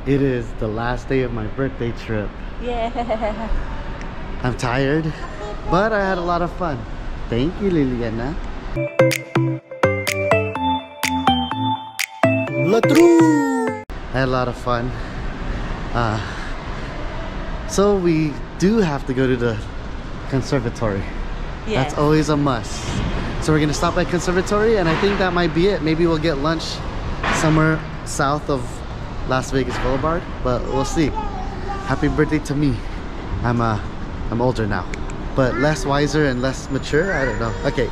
It is the last day of my birthday trip. Yeah. I'm tired, but I had a lot of fun. Thank you, Liliana. I had a lot of fun. So we do have to go to the conservatory. Yeah. That's always a must. So we're gonna stop at conservatory, and I think that might be it. Maybe we'll get lunch somewhere south of Las Vegas Boulevard, but we'll see. Happy birthday to me. I'm older now, but less wiser and less mature. I don't know. Okay,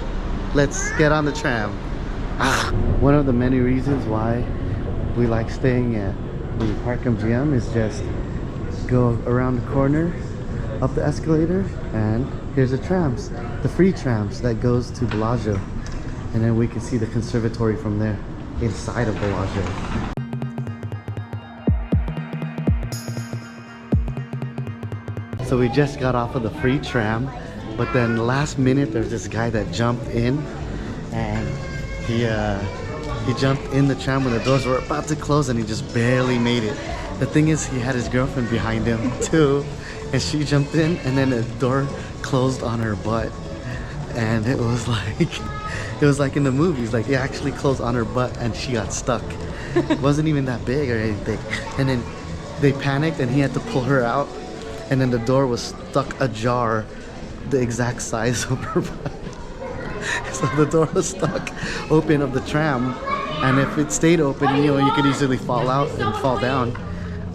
let's get on the tram. One of the many reasons why we like staying at the Park MGM is just go around the corner, up the escalator, and here's the trams, the free trams that goes to Bellagio, and then we can see the conservatory from there inside of Bellagio. So we just got off of the free tram, but then last minute there's this guy that jumped in, and he jumped in the tram when the doors were about to close, and he just barely made it. The thing is, he had his girlfriend behind him too, and she jumped in, and then the door closed on her butt, and it was like in the movies, like it actually closed on her butt and she got stuck. It wasn't even that big or anything, and then they panicked and he had to pull her out, and then the door was stuck ajar the exact size of her butt. So the door was stuck open of the tram, and if it stayed open, you know, you could easily fall out and fall down,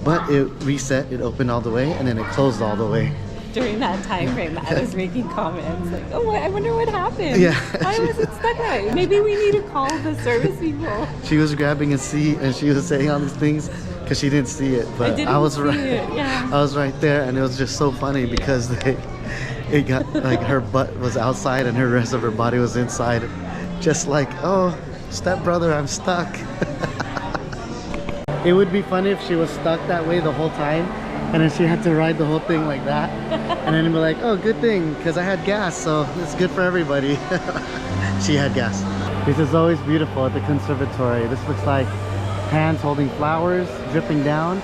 but it reset, it opened all the way, and then it closed all the way. During that time frame, I was making comments like, oh, I wonder what happened. Yeah. Why was it stuck that way? Maybe we need to call the service people. She was grabbing a seat and she was saying all these things because she didn't see it, but I was right. Yeah. I was right there, and it was just so funny because it got like her butt was outside and her rest of her body was inside, just like, oh, stepbrother, I'm stuck. It would be funny if she was stuck that way the whole time, and then she had to ride the whole thing like that, and then it'd be like, oh, good thing, because I had gas, so it's good for everybody. She had gas. This is always beautiful at the conservatory. This looks like hands holding flowers dripping down.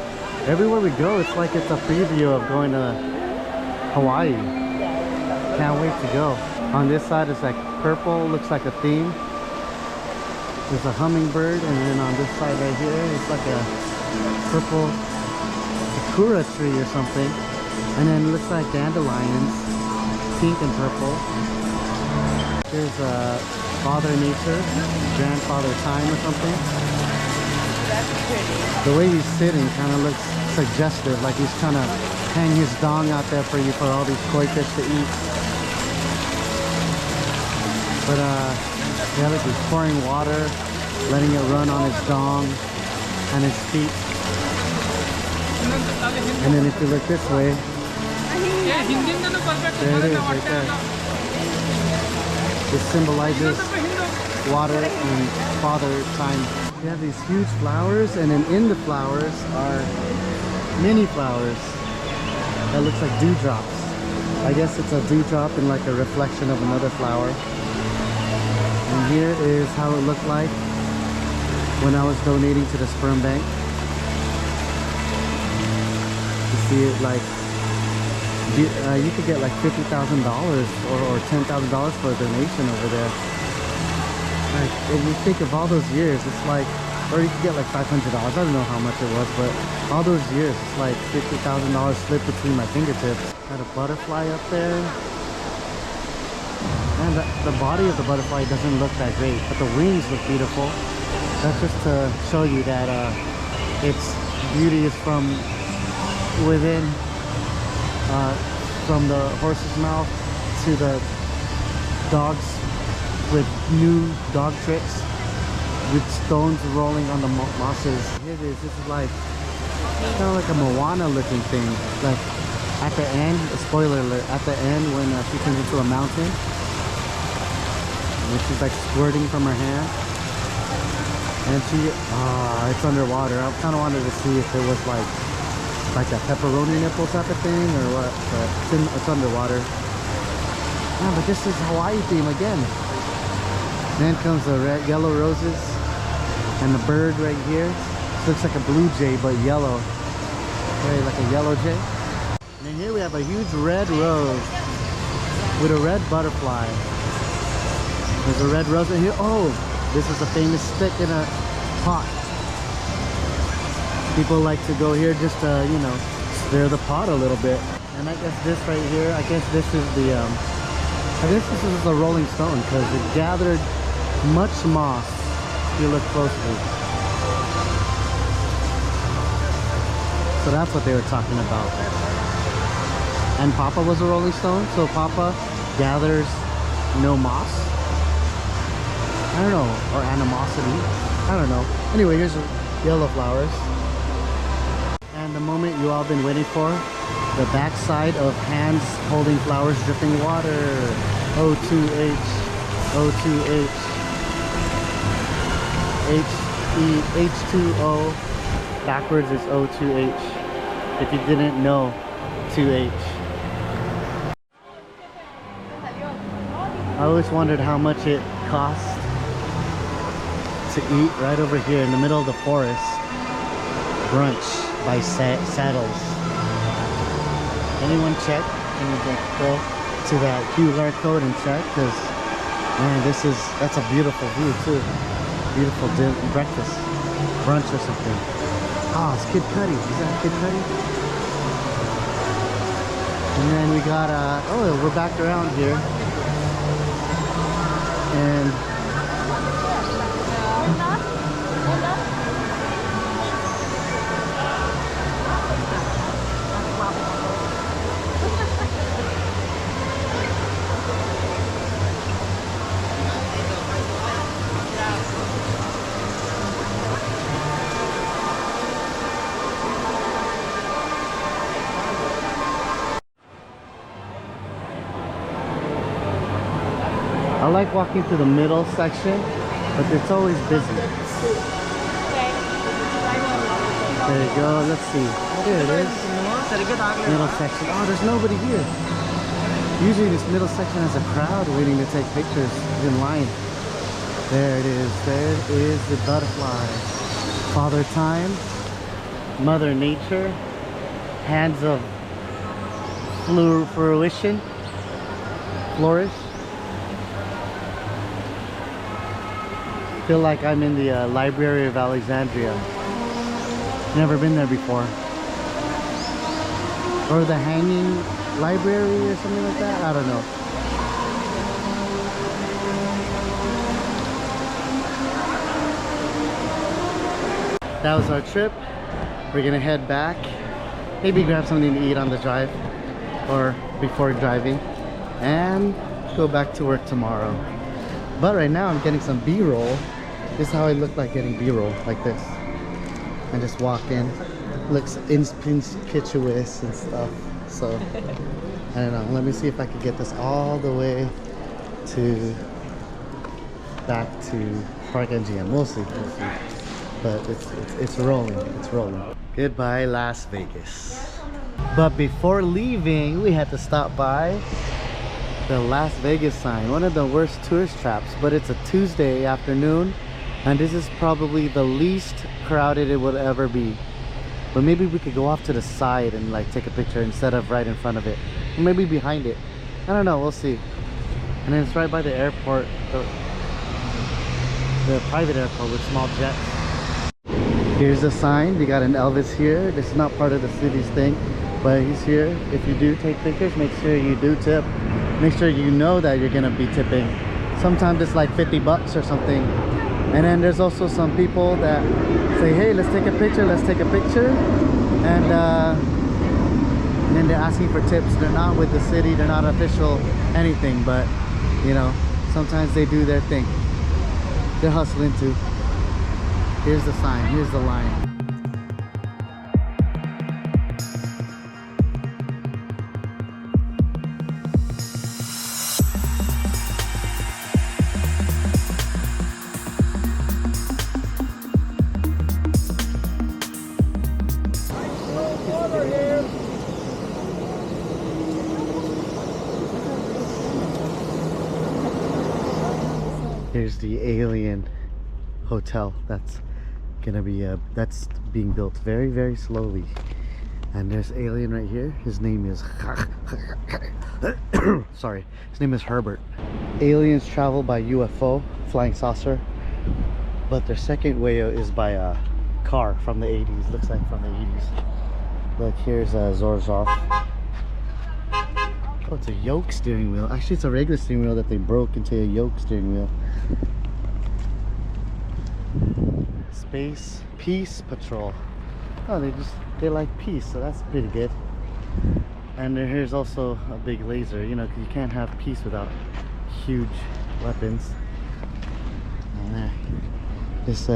Everywhere we go, it's like it's a preview of going to Hawaii. Can't wait to go. On this side, it's like purple, looks like a theme. There's a hummingbird, and then on this side right here, it's like a purple sakura tree or something, and then it looks like dandelions, pink and purple. There's Father Nature, Grandfather Time or something. That's pretty. The way he's sitting kind of looks suggestive, like he's trying to hang his dong out there for you, for all these koi fish to eat. But yeah, look, he's pouring water, letting it run on his dong and his feet. And then if you look this way, there it is right there. This symbolizes water and father time. You have these huge flowers, and then in the flowers are mini flowers that looks like dewdrops. I guess it's a dewdrop in like a reflection of another flower. And here is how it looked like when I was donating to the sperm bank. You see it like, you could get like $50,000 or $10,000 for a donation over there. Like, if you think of all those years, it's like, or you could get like $500. I don't know how much it was, but all those years, it's like $50,000 split between my fingertips. Got a butterfly up there. And the body of the butterfly doesn't look that great, but the wings look beautiful. That's just to show you that its beauty is from within, from the horse's mouth to the dogs with new dog tricks, with stones rolling on the mosses. Here it is. This is like kind of like a Moana looking thing. Like at the end, a spoiler alert, at the end when she turns into a mountain, and she's like squirting from her hand, and she, it's underwater. I kind of wanted to see if it was like a pepperoni nipple type of thing or what, but it's underwater. Yeah, but this is Hawaii theme again. Then comes the red, yellow roses and the bird right here. This looks like a blue jay but yellow. Very like a yellow jay. And then here we have a huge red rose with a red butterfly. There's a red rose in here. Oh, this is a famous stick in a pot. People like to go here just to, you know, stir the pot a little bit. And I guess this right here, I guess this is the, I guess this is a rolling stone because it gathered much moss if you look closely. So that's what they were talking about. And Papa was a rolling stone, so Papa gathers no moss. I don't know, or animosity. I don't know. Anyway, here's yellow flowers. And the moment you all been waiting for, the backside of hands holding flowers dripping water. O2H, O2H, H2O. Backwards is O2H. If you didn't know, 2H. I always wondered how much it cost to eat right over here in the middle of the forest. Brunch by Saddles. Anyone check? Can you go to that QR code and check? Because man, that's a beautiful view too. Beautiful breakfast, brunch or something. Oh, it's Kid Cudi. Is that Kid Cudi? And then we got oh, we're back around here. And I like walking through the middle section, but it's always busy. There you go, let's see. There it is. Middle section. Oh, there's nobody here. Usually this middle section has a crowd waiting to take pictures in line. There it is. There is the butterfly. Father Time, Mother Nature, hands of fruition, flourish. Feel like I'm in the Library of Alexandria. Never been there before. Or the Hanging Library or something like that. I don't know. That was our trip. We're gonna head back. Maybe grab something to eat on the drive or before driving and go back to work tomorrow. But right now I'm getting some B-roll. This is how I look like getting B-roll, like this. And just walk in. Looks inconspicuous and stuff. So, I don't know. Let me see if I can get this all the way to back to Park MGM. We'll see. We'll see. But it's rolling. It's rolling. Goodbye, Las Vegas. But before leaving, we had to stop by the Las Vegas sign, one of the worst tourist traps, but it's a Tuesday afternoon and this is probably the least crowded it would ever be. But maybe we could go off to the side and like take a picture instead of right in front of it, or maybe behind it. I don't know, we'll see. And then it's right by the airport, the private airport with small jets. Here's the sign. You got an Elvis here. This is not part of the city's thing, but he's here. If you do take pictures, make sure you do tip. Make sure you know that you're gonna be tipping. Sometimes it's like 50 bucks or something. And then there's also some people that say, hey, let's take a picture, let's take a picture. And then they're asking for tips. They're not with the city, they're not official anything, but you know, sometimes they do their thing. They're hustling too. Here's the sign, here's the line. Here's the Alien Hotel. That's gonna be that's being built very, very slowly And there's Alien right here. His name is sorry, his name is Herbert. Aliens travel by UFO, flying saucer, but their second way is by a car from the 80s. Looks like from the 80s. Look, here's Zorzov. Oh, it's a yoke steering wheel. Actually, it's a regular steering wheel that they broke into a yoke steering wheel. Space Peace Patrol. Oh, they like peace, so that's pretty good. And then here's also a big laser. You know, 'cause you can't have peace without huge weapons. And this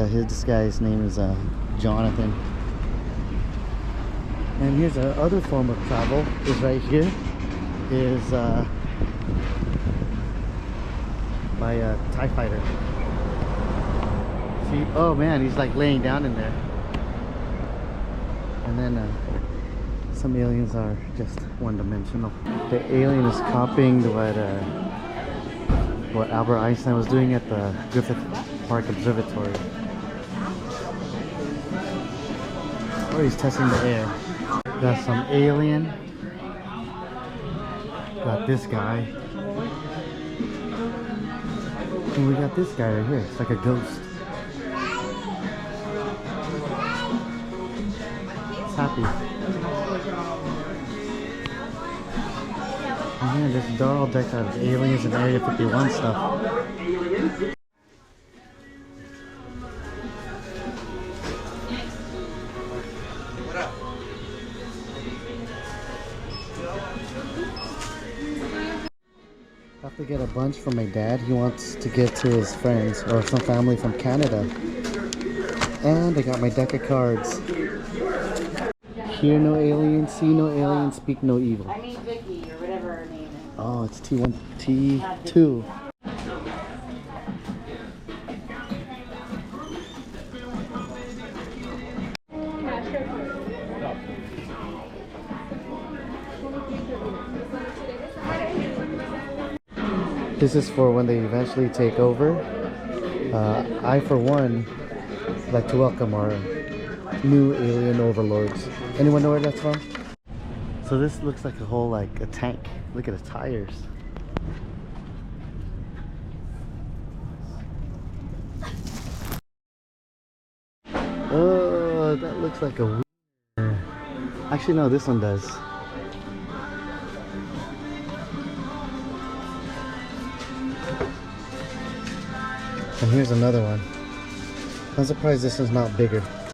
guy's name is Jonathan. And here's another form of travel. Is right here. Is by a TIE fighter. See, oh man, he's like laying down in there. And then some aliens are just one-dimensional. The alien is copying what Albert Einstein was doing at the Griffith Park Observatory. Or he's testing the air. Got some alien. Got this guy. And we got this guy right here. It's like a ghost. It's happy. And yeah, they're all decked out of aliens and Area 51 stuff. I have to get a bunch from my dad. He wants to give to his friends or some family from Canada. And I got my deck of cards. Hear no alien, see no alien, speak no evil. I mean Vicky or whatever her name is. Oh, it's T1, T2. This is for when they eventually take over. I, for one, like to welcome our new alien overlords. Anyone know where that's from? So this looks like a whole, like a tank. Look at the tires. Oh, that looks like a wiener. Actually, no, this one does. And here's another one. I'm surprised this is not bigger.